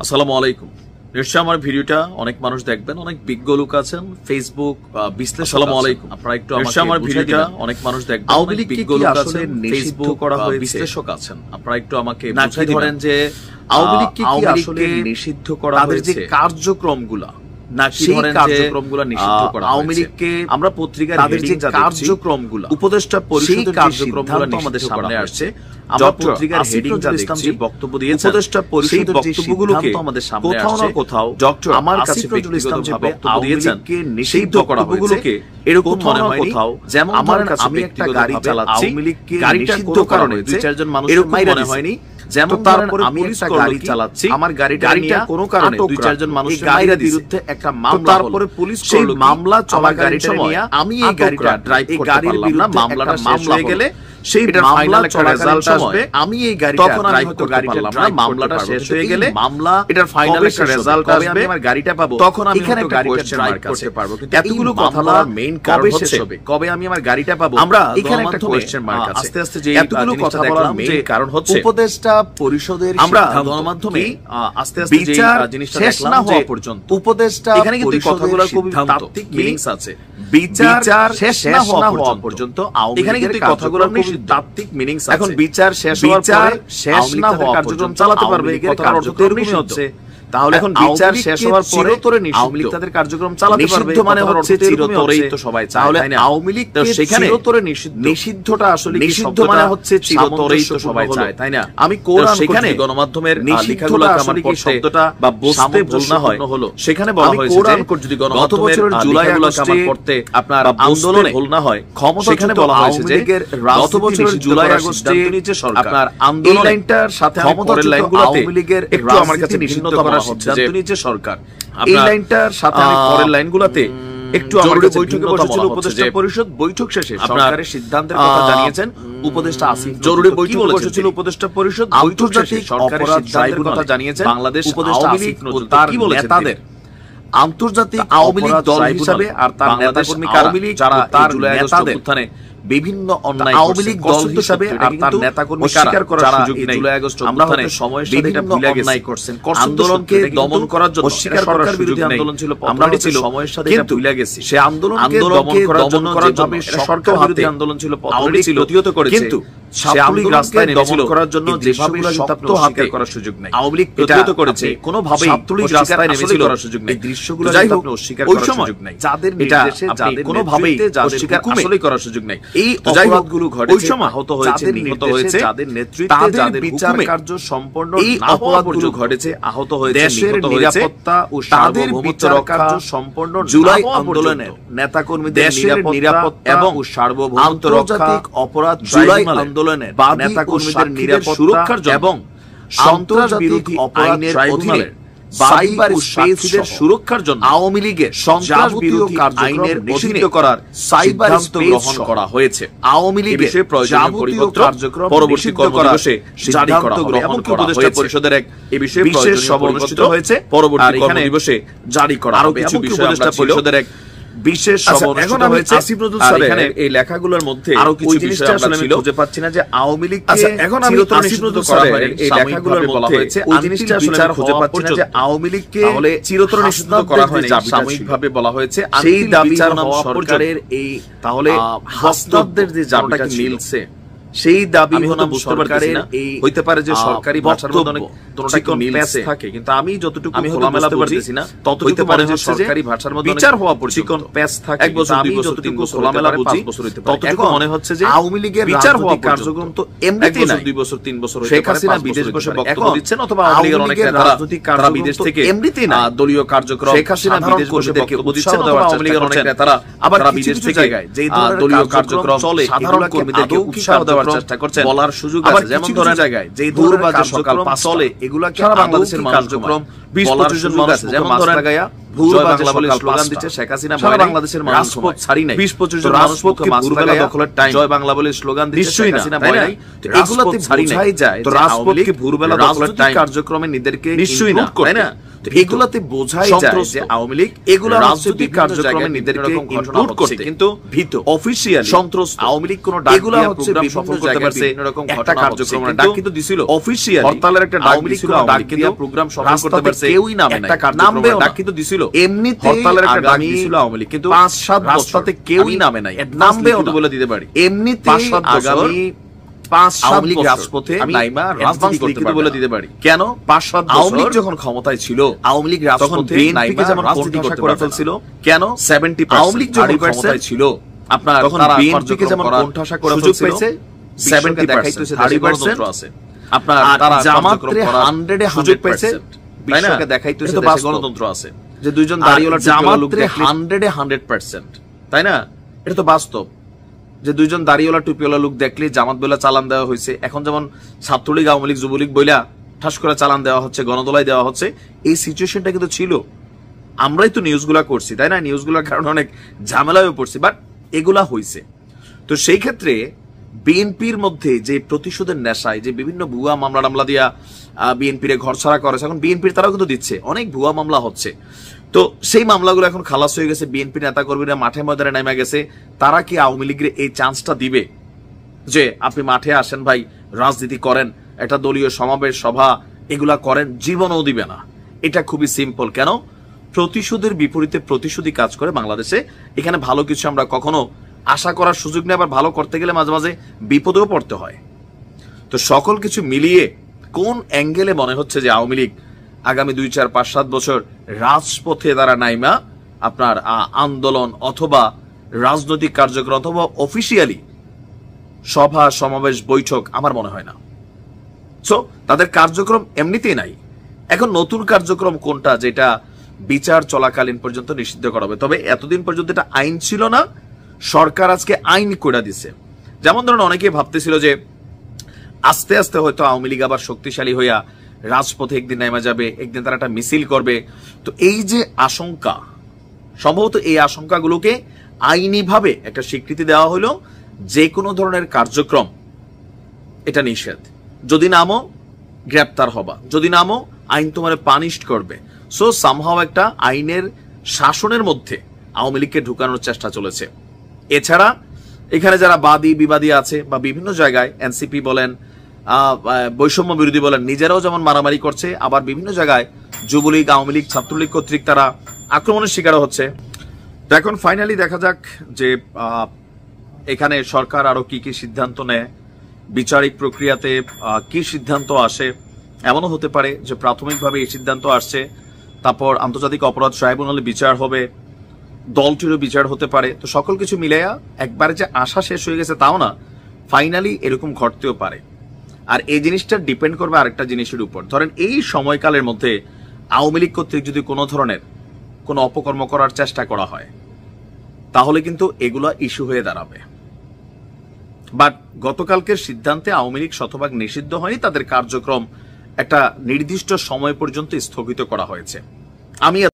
আসসালামু আলাইকুম। নিশ্চয়ই আমার ভিডিওটা অনেক মানুষ দেখবেন, অনেক বিজ্ঞ লোক আছেন, ফেসবুক বিশ্লেষক। আসসালামু আলাইকুম। আপনারা একটু নিশ্চয়ই আমার ভিডিওটা অনেক মানুষ দেখবেন, আওয়ামী অনেক লীগকে বিজ্ঞ কি লোক আসলে আছেন, নিষিদ্ধ ফেসবুক করা হয়েছে? বিশ্লেষক আছেন। আপনারা একটু আমাকে নাকি বুঝিয়ে ধরেন দিবেন যে আওয়ামী লীগকে কি আওয়ামী আসলে লীগকে নিষিদ্ধ করা তাদের যে হয়েছে, কার্যক্রমগুলা নাকি সেই ধরেন যে কার্যক্রমগুলা নিষিদ্ধ করা আওয়ামী হয়েছে? লীগকে আমরা পত্রিকার তাদের যে হেডিং যা দেখছি, কার্যক্রমগুলা, উপদেষ্টা পরিষদের যে কার্যক্রমগুলো সিদ্ধান্ত আমাদের সামনে আসছে, আমরা ডক্টর পত্রিকার আসিফ হেডিং যা নজরুল ইসলাম দেখছি, যে বক্তব্য দিয়েছেন, উপদেষ্টা সেই পরিষদের যে বক্তব্যগুলোকে সিদ্ধান্ত আমাদের সামনে কোথাও আসছে, না কোথাও ডক্টর আমার কাছে আসিফ নজরুল ইসলাম যে ব্যক্তিগতভাবে বক্তব্য আওয়ামী দিয়েছেন লীগকে সেই নিষিদ্ধ করা বক্তব্যগুলোকে হয়েছে, এরকম কোথাও মনে না হয়নি। কোথাও, যেমন আমার ধরেন কাছে আমি একটা গাড়ি ব্যক্তিগতভাবে চালাচ্ছি, আওয়ামী লীগকে গাড়িটা নিষিদ্ধ কোনো করা কারণে হয়েছে, দুই চারজন মানুষ এরকম মাইরা মনে দিছে। হয়নি। যেমন তো তারপরে আমি পুলিশ একটা করলো গাড়ি কি? চালাচ্ছি, আমার গাড়িটা নিয়ে কোনো কারণে দুই চারজন মানুষ গাড়ির মাইরা দিছে। বিরুদ্ধে একটা তো মামলা তারপরে হলো। পুলিশ সেই করলো কি? মামলা আমার চলাকালীন গাড়িটা সময় নিয়ে আমি এই গাড়িটা ড্রাইভ করতে পারলাম না, মামলাটা শেষ হয়ে গেলে সেই মামলা একটা রেজাল্ট আসবে, আমি এই গাড়িটা তখন আমি ড্রাইভ হয়তো করতে গাড়িটা পারলাম না, ড্রাইভ মামলাটা করতে শেষ পারবো। হয়ে এই গেলে মামলা এটার ফাইনাল কবে একটা শেষ হবে, রেজাল্ট কবে আসবে, আমি আমার গাড়িটা পাবো, তখন আমি এখানে হয়তো একটা গাড়িটা question ড্রাইভ mark করতে আছে। পারবো। কিন্তু এতগুলো এই কথা মামলার বলার মেইন কবে কারণ শেষ হচ্ছে হবে, কবে আমি আমার গাড়িটা পাবো, আমরা এখানে একটা গণমাধ্যমে কোয়েশ্চেন মার্ক আছে। আস্তে আস্তে যে এতগুলো জিনিসটা কথা দেখলাম বলার যে মেইন কারণ হচ্ছে উপদেষ্টা পরিষদের আমরা সিদ্ধান্ত গণমাধ্যমে কি? আস্তে আস্তে যে বিচার জিনিসটা শেষ দেখলাম না যে হওয়া পর্যন্ত উপদেষ্টা এখানে কিন্তু পরিষদের কথাগুলোর খুবই সিদ্ধান্ত তাত্ত্বিক কি? মিনিংস আছে। বিচার শেষ না হওয়া পর্যন্ত এখানে কিন্তু কথাগুলোর খুবই তাত্ত্বিক মিনিংস আছে। এখন বিচার শেষ হওয়ার পরে শেষ না হওয়া কার্যক্রম পর্যন্ত চালাতে পারবে, আওয়ামী লীগের কথার অর্থ তো এরকমই হচ্ছে। তাহলে এখন বিচার শেষ হওয়ার পরে আওয়ামী লীগ তাদের কার্যক্রম চালাতে পারবে, নিষিদ্ধ মানে হচ্ছে চিরতরেই তো সবাই চায়, তাহলে তাই না? আওয়ামী লীগ তো সেখানে চিরতরে নিষিদ্ধটা আসলে কি? নিষিদ্ধ মানে হচ্ছে চিরতরেই তো সবাই চায়, তাই না? আমি কোরআন সেখানে গণমাধ্যমের লেখাগুলো আমার শব্দটা বা বুঝতে ভুল না হয়, হলো সেখানে বলা হয়েছে কোরআন যে যদি গত বছরের জুলাই আগস্টে পড়তে আপনার আন্দোলনে ভুল না হয়, ক্ষমতা সেখানে বলা হয়েছে যে গত বছরের জুলাই আগস্টে আপনার আন্দোলন লাইনটার সাথে ক্ষমতার লাইনগুলোতে আওয়ামী লীগের একটু আমার কাছে নিষিদ্ধ করার সিদ্ধান্ত নিয়েছে সরকার। এই লাইনটার সাথে আমি পরের লাইনগুলোতে একটু আমার কাছে বৈঠকে বসেছিল উপদেষ্টা পরিষদ, বৈঠক শেষে সরকারের সিদ্ধান্তের কথা জানিয়েছেন উপদেষ্টা আসিফ। জরুরি বৈঠকে বসেছিল উপদেষ্টা পরিষদ, আন্তর্জাতিক সরকারের সিদ্ধান্তের কথা জানিয়েছেন বাংলাদেশ উপদেষ্টা আওয়ামী আসিফ লীগ নজরুল। তার কি বলেছেন নেতাদের আন্তর্জাতিক আওয়ামী লীগ দল ট্রাইব্যুনাল হিসাবে আর তার নেতাকর্মী আওয়ামী লীগ যারা তার জুলাই আগস্ট নেতাদের অভ্যুত্থানে বিভিন্ন অন্যায় আওয়ামী লীগ দল হিসাবে আর তার নেতাকর্মী অস্বীকার করার সুযোগ নেই। জুলাই আগস্ট আমরা অভ্যুত্থানে হয়তো সময়ের সাথে এটা বিভিন্ন ভুলে গেছি। অন্যায় করছেন, আন্দোলনকে দমন করার জন্য অস্বীকার সরকার করার বিরোধী সুযোগ নেই। আন্দোলন ছিল, আমরা পথনাটি ছিল, সময়ের সাথে এটা কিন্তু ভুলে গেছি। সে আন্দোলনকে দমন করার জন্য যেভাবে সরকার বিরোধী আন্দোলন ছিল, পথনাটি ছিল, প্রতিহত করেছে, কিন্তু সে আন্দোলনকে রাস্তায় দমন করার জন্য যেভাবে শক্ত হাতে করার সুযোগ নেই। আওয়ামী লীগ এটা প্রতিহত করেছে, কোনোভাবেই ছাত্রলীগ রাস্তায় নেমেছিল করার সুযোগ নেই। এই দৃশ্যগুলো যাই হোক, আপনি অস্বীকার ওই করার সময় সুযোগ নেই। যাদের এটা নির্দেশে, আপনি যাদের কোনোভাবেই নেতৃত্বে, যাদের অস্বীকার হুকুমে আসলেই করার সুযোগ নেই। এই যাই হোক, অপরাধগুলো ওই ঘটেছে, সময় আহত হয়েছে, যাদের নিহত নির্দেশে, হয়েছে, যাদের নেতৃত্বে, তাদের যাদের বিচার হুকুমে কার্য সম্পন্ন এই না হওয়া অপরাধগুলো পর্যন্ত ঘটেছে, আহত হয়েছে, দেশের নিহত হয়েছে, নিরাপত্তা ও তাদের সার্বভৌমত্ব বিচার রক্ষা কার্য সম্পন্ন জুলাই না হওয়া আন্দোলনের পর্যন্ত নেতাকর্মীদের দেশের নিরাপত্তা এবং ও সার্বভৌমত্ব রক্ষা, আন্তর্জাতিক অপরাধ জুলাই ট্রাইব্যুনালের আন্দোলনের বাদী ও নেতাকর্মীদের সাক্ষীদের নিরাপত্তা সুরক্ষার জন্য এবং সন্ত্রাস আন্তর্জাতিক বিরোধী অপরাধ আইনের ট্রাইব্যুনালের অধীনে সাইবার বাদী ও সাক্ষীদের সাক্ষীদের সুরক্ষার জন্য আওয়ামী লীগের সন্ত্রাস বিরোধী আইনের আইনের নিষিদ্ধ অধীনে করার সাইবার সিদ্ধান্ত স্পেস গ্রহণ সহ করা হয়েছে। আওয়ামী এ লীগের বিষয়ে প্রয়োজনীয় পরিপত্র কার্যক্রম পরবর্তী নিষিদ্ধ কর্মদিবসে জারি করা সিদ্ধান্ত হবে। গ্রহণ এমনকি করা উপদেষ্টা হয়েছে। পরিষদের এক এ বিষয়ে বিশেষ প্রয়োজনীয় সভা পরিপত্র অনুষ্ঠিত হয়েছে, পরবর্তী আর এখানে কর্মদিবসে জারি করা আরো হবে। কিছু এমনকি বিষয় উপদেষ্টা আমরা ছিল। পরিষদের এক বিশেষ আচ্ছা, সভা এখন অনুষ্ঠিত আমি হয়েছে। আসিফ নজরুল আর স্যারের এখানে এই লেখাগুলোর মধ্যে আরো কিছু ওই বিষয় জিনিসটা আমরা আসলে আমি ছিল। খুঁজে পাচ্ছি না যে আওয়ামী লীগ আচ্ছা, এখন আমি চিরতরে আসিফ নিষিদ্ধ নজরুল করা স্যারের হয়নি। এই লেখাগুলোর বলা মধ্যে হয়েছে ওই ওই জিনিসটা জিনিসটা আসলে আসলে খুঁজে খুঁজে পাচ্ছি পাচ্ছি না না যে যে আওয়ামী লীগকে তাহলে চিরতরে নিষিদ্ধ করা হয়নি, সাময়িকভাবে বলা হয়েছে সেই দাবি বনাম সরকারের এই তাহলে হাসনাতদের যে জামিটা জামিটা ছিল, মিলছে সেই দাবি আমি হয়তো বনাম বুঝতে পারতেছি সরকারের না। এই হইতে পারে যে সরকারি ভাষার মধ্যে অনেক চিকন প্যাচ মিলছে থাকে, কিন্তু আমি যতটুকু আমি হয়তো খোলামেলা বুঝতে বুঝি পারতেছি না। ততটুকু হইতে পারে মনে যে হচ্ছে যে সরকারি ভাষার মধ্যে বিচার অনেক হওয়া পর্যন্ত চিকন প্যাচ থাকে, এক বছর, কিন্তু আমি 2 বছর, যতটুকু 3 বছর খোলামেলা হইতে পারে, বুঝি 5 বছর হইতে পারে। ততটুকু এখন মনে হচ্ছে যে আওয়ামী লীগের বিচার হওয়া রাজনৈতিক কার্যক্রম তো এক এমনিতেই বছর, নাই। 2 বছর, 3 বছর হইতে শেখ পারে, হাসিনা 5 বিদেশ বছর বসে হইতে পারে। বক্তব্য এখন দিচ্ছেন, অথবা আওয়ামী লীগের অনেক নেতারা রাজনৈতিক তারা কার্যক্রম বিদেশ তো থেকে এমনিতেই নাই। দলীয় কার্যক্রম শেখ হাসিনা সাধারণ বিদেশ বসে কর্মীদেরকে বক্তব্য উৎসাহ দিচ্ছেন, দেওয়ার অথবা আওয়ামী লীগের অনেক চেষ্টা নেতারা আবার তারা কিছু বিদেশ কিছু থেকে জায়গায় যেই ধরনের দলীয় কার্যক্রম চলে, সাধারণ এগুলোকে কর্মীদেরকে আদৌ কি উৎসাহ দেওয়ার কার্যক্রম চেষ্টা করছেন বলার সুযোগ আবার আছে। যেমন কিছু ধরেন কিছু জায়গায় যেই ভোর ধরনের বাজে সকাল কার্যক্রম 5 চলে, এগুলাকে সারা আদৌ বাংলাদেশের কি মানুষ কার্যক্রম 20-25 জন মানুষ যেমন ধরেন ভোর জয় বাজে বাংলা বলে সকাল স্লোগান 5টা, দিচ্ছে শেখ হাসিনা, সারা ভয় নাই, বাংলাদেশের মানুষ রাজপথ ছাড়ি নাই, 20-25 জন রাজপথকে ভোরবেলা মাছ দখলের টাইম জয় বাংলা বলে স্লোগান দিচ্ছে নিশ্চয়ই শেখ না, হাসিনা, তাই ভয় না? নাই, তো এগুলোতে বোঝাই যায় তো যে আওয়ামী লীগ রাজপথকে ভোরবেলা দখলের রাজনৈতিক টাইম কার্যক্রমে নিজেদেরকে নিশ্চয়ই না, include করতে, তাই না? তো মধ্যে এগুলাতে বোঝাই যায় যে আওয়ামী লীগ এগুলা রাজনৈতিক কার্যক্রমে নিজেদেরকে ইনক্লুড করতে কিন্তু ভীত অফিশিয়ালি সন্ত্রস্ত আওয়ামী লীগ কোন ডাক এগুলা দিয়া হচ্ছে প্রোগ্রাম সফল করতে পারছে একটা কার্যক্রমের ডাক কিন্তু দিছিল অফিশিয়ালি হরতালের একটা ডাক দিছিল ডাক কিন্তু প্রোগ্রাম সফল করতে পারছে কেউই নামে একটা নাই কার্যক্রমের ডাক কিন্তু দিছিল এমনিতে হরতালের একটা ডাক দিছিল আওয়ামী লীগ কিন্তু 5-7 রাস্তাতে কেউই নামে নাই নামবেও না বলে দিতে পারি এমনিতে 5-7 আগামী 5-7 লীগ বছর রাজপথে আমি নাইমা রাজনীতি করতে লিখিত বলে দিতে পারি কেন 5-7 আওয়ামী লীগ বছর যখন ক্ষমতায় ছিল আওয়ামী লীগ তখন রাজপথে বিএনপি কে যেমন রাজনীতি কোণঠাসা করে করে ফেলছিল ফেলছিল কেন 70% আওয়ামী লীগ যখন 30% ক্ষমতায় ছিল আপনার তখন তারা বিএনপি কে যেমন কার্যক্রম কোণঠাসা করে সুযোগ ফেলছিল পেয়েছে 70% দেখাইতেছে 30% আছে আপনার আর তারা জামাতরে কার্যক্রম 100 এ সুযোগ 100% পেয়েছে তাই না? বিশ্বকে দেখাইতেছে এটা তো দেশে বাস্তব। গণতন্ত্র আছে যে দুইজন দাঁড়িয়ে দাঁড়িয়েওয়ালা জামাতরে টুপিওয়ালা 100 এ 100% তাই না এটা তো বাস্তব যে দুইজন দাঁড়িয়েওয়ালা টুপিওয়ালা লোক দেখলে জামাত বইলা চালান দেওয়া হয়েছে এখন যেমন ছাত্রলীগ আওয়ামী লীগ যুবলীগ বইলা ঠাস করে চালান দেওয়া হচ্ছে গণদোলাই দেওয়া হচ্ছে এই সিচুয়েশনটা কিন্তু ছিল আমরাই তো নিউজগুলা করছি তাই না নিউজগুলোর কারণে অনেক ঝামেলায় পড়ছি বাট এগুলা হইছে তো সেই ক্ষেত্রে বিএনপির মধ্যে যে প্রতিশোধের নেশায় যে বিভিন্ন ভুয়া মামলা দিয়া বিএনপির ঘর ছাড়া করেছে এখন বিএনপির তারাও কিন্তু দিচ্ছে অনেক ভুয়া মামলা হচ্ছে তো সেই মামলাগুলো এখন খালাস হয়ে গেছে বিএনপি নেতা কর্মীরা মাঠে ময়দানে নেমে গেছে তারা কি আওয়ামী লীগের এই চান্সটা দিবে যে আপনি মাঠে আসেন ভাই রাজনীতি করেন একটা দলীয় সমাবেশ সভা এগুলা করেন জীবনও দিবে না এটা খুবই সিম্পল কেন প্রতিশোধের বিপরীতে প্রতিশোধী কাজ করে বাংলাদেশে এখানে ভালো কিছু আমরা কখনো আশা করার সুযোগ নেই আবার ভালো করতে গেলে মাঝে মাঝে বিপদেও পড়তে হয় তো সকল কিছু মিলিয়ে কোন অ্যাঙ্গেলে মনে হচ্ছে যে আওয়ামী লীগ আগামী 2-4-5-7 বছর রাজপথে দ্বারা নাইমা আপনার আন্দোলন অথবা রাজনৈতিক কার্যক্রম অথবা অফিসিয়ালি সভা সমাবেশ বৈঠক আমার মনে হয় না সো তাদের কার্যক্রম এমনিতেই নাই এখন নতুন কার্যক্রম কোনটা যেটা বিচার চলাকালীন পর্যন্ত নিষিদ্ধ করা হবে তবে এতদিন পর্যন্ত এটা আইন ছিল না সরকার আজকে আইন করে দিছে যেমন ধরুন অনেকেই ভাবতেছিল যে আস্তে আস্তে হয়তো আওয়ামী লীগ আবার শক্তিশালী হইয়া রাজপথে একদিন নেমে যাবে একদিন তারা একটা মিছিল করবে তো এই যে আশঙ্কা সম্ভবত এই আশঙ্কাগুলোকে আইনিভাবে একটা স্বীকৃতি দেওয়া হলো যে কোনো ধরনের কার্যক্রম এটা নিষেধ যদি নামও গ্রেপ্তার হবা যদি নামও আইন তোমার পানিশড করবে সো সামহাও একটা আইনের শাসনের মধ্যে আওয়ামী লীগকে ঢুকানোর চেষ্টা চলেছে এছাড়া এখানে যারা বাদী বিবাদী আছে বা বিভিন্ন জায়গায় এনসিপি বলেন বৈষম্য বিরোধী বলেন নিজেরাও যেমন মারামারি করছে আবার বিভিন্ন জায়গায় যুবলীগ আওয়ামী লীগ ছাত্রলীগ কর্তৃক তারা আক্রমণের শিকার হচ্ছে তো এখন ফাইনালি দেখা যাক যে এখানে সরকার আরো কি কি সিদ্ধান্ত নেয় বিচারিক প্রক্রিয়াতে কি সিদ্ধান্ত আসে এমনও হতে পারে যে প্রাথমিকভাবে এই সিদ্ধান্ত আসছে তারপর আন্তর্জাতিক অপরাধ ট্রাইব্যুনালে বিচার হবে দলটিরও বিচার হতে পারে তো সকল কিছু মিলাইয়া একবারে যে আশা শেষ হয়ে গেছে তাও না ফাইনালি এরকম ঘটতেও পারে আর এই জিনিসটা ডিপেন্ড করবে আরেকটা জিনিসের উপর ধরেন এই সময়কালের মধ্যে আওয়ামী লীগ কর্তৃক যদি কোনো ধরনের কোনো অপকর্ম করার চেষ্টা করা হয় তাহলে কিন্তু এগুলো ইস্যু হয়ে দাঁড়াবে বাট গতকালকের সিদ্ধান্তে আওয়ামী লীগ শতভাগ নিষিদ্ধ হয়নি তাদের কার্যক্রম একটা নির্দিষ্ট সময় পর্যন্ত স্থগিত করা হয়েছে আমি